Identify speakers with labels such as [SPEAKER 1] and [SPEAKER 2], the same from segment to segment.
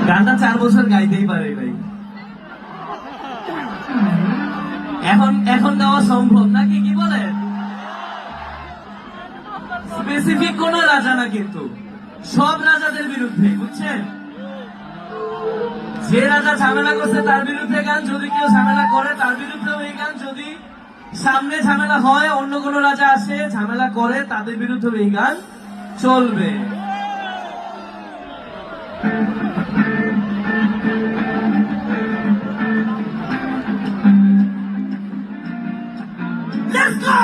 [SPEAKER 1] গানটা 4 বছর গাইতেই পারে নাই, এখন এখন গাওয়া সম্ভব নাকি, কি বলেন? স্পেসিফিক কোন রাজা না, কিন্তু সব রাজাদের বিরুদ্ধে, বুঝছেন? যে রাজা ঝামেলা করছে তার বিরুদ্ধে গান, যদি কেউ ঝামেলা করে তার বিরুদ্ধে এই গান, যদি সামনে ঝামেলা হয় অন্য কোন রাজা আসে ঝামেলা করে তাদের বিরুদ্ধে এই গান চলবে। Let's go!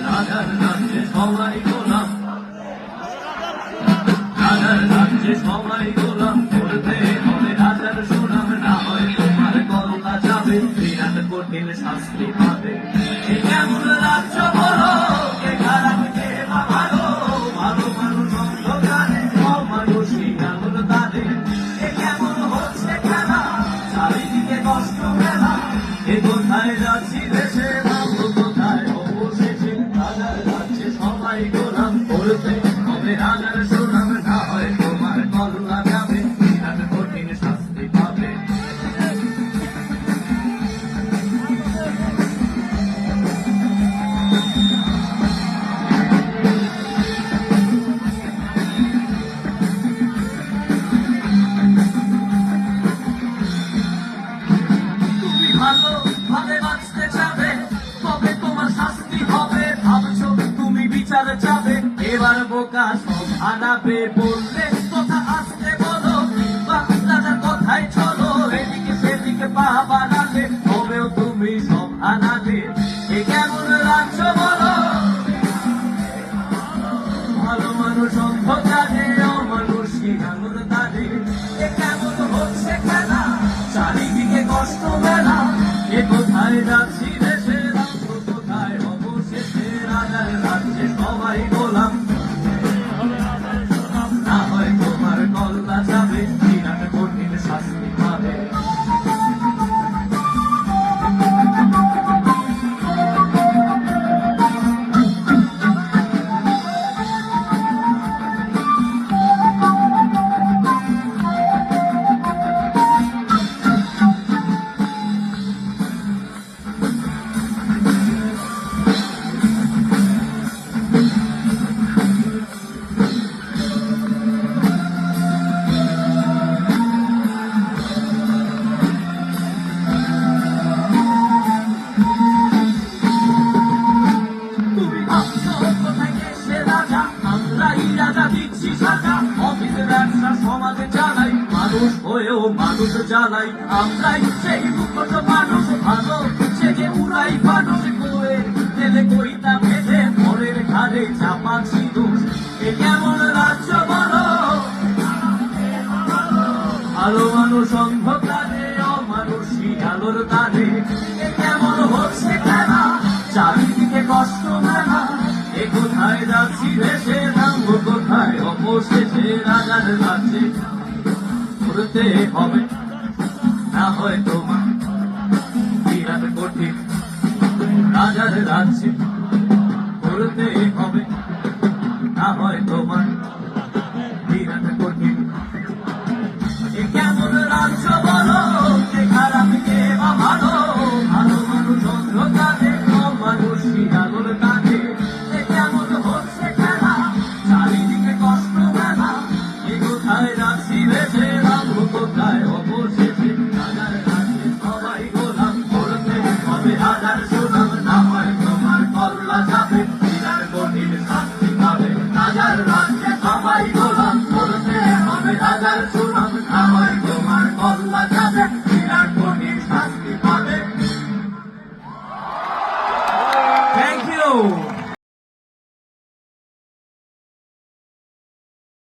[SPEAKER 1] রাজার রাজ্যে সবাই গোলাম, রাজার রাজ্যে সবাই গোলাম, করতে হবে রাজার সুনাম, না হয় তোমার গলা যাবে, বিরাট কঠিন শাস্তি পাবে। কেমন রাজ্য বলো, কে খারাপ কে বা ভালো, ভালো মানুষ অন্ধকারে, অমানুষী আগুন তাদের। কেমন হচ্ছে খেলা, চারিদিকে কষ্ট মেলা, এ কোথায় যাচ্ছি দেশে, ভাবো কোথায় অবশেষে। রাজার রাজ্যে সবাই গোলাম, করতে হবে রাজার সুনাম, না হয় তোমার গলা যাবে, বিরাট কঠিন শাস্তি পাবে। ভালো ভাবে বাঁচতে চাবে, তবে তোমার শাস্তি হবে, ভাবছো তুমি বিচার চাবে, এবার বোকা সব আনাবে, বললে কথা আসতে বলো, রাজার কথায় চলো, এদিকে সেদিকে পা বাড়ালে, তবেও তুমি সব আনাবে। এ কেমন রাজ্য বলো, ভালো মানুষ অন্ধকারে, অমানুষী আঙুর তারে। এ কেমন হচ্ছে খেলা, চারিদিকে কষ্ট মেলা, এ কোথায় যাচ্ছি দেশে, রাজ্য কোথায় অবশেষে। রাজার রাজ্যে সবাই গোলাম, না হয় তোমার গলা যাবে, বিরাট কঠিন শাস্তি পাবে। সমাজে জানাই মানুষ হয়েও মানুষ জানাই, আমরাই সেই দুঃখ মানুষ, ভালো সেজে উড়াই মানুষ, করে তেলে কইতা ভেজে পরের ঘাড়ে চাপাচ্ছি দোষ। এ কেমন রাজ্য বলো, ভালো মানুষ অন্ধকারে, অমানুষী আলোর তারে। এ কেমন হচ্ছে খেলা, চারিদিকে কষ্ট মেলা, এ কোথায় যাচ্ছি দেশে, নামবো কোথায় অবশেষে। রাজার রাজ্যে করতে হবে, না হয় তোমার বিরাট কঠিন। রাজার রাজ্যে করতে হবে, না হয় তোমার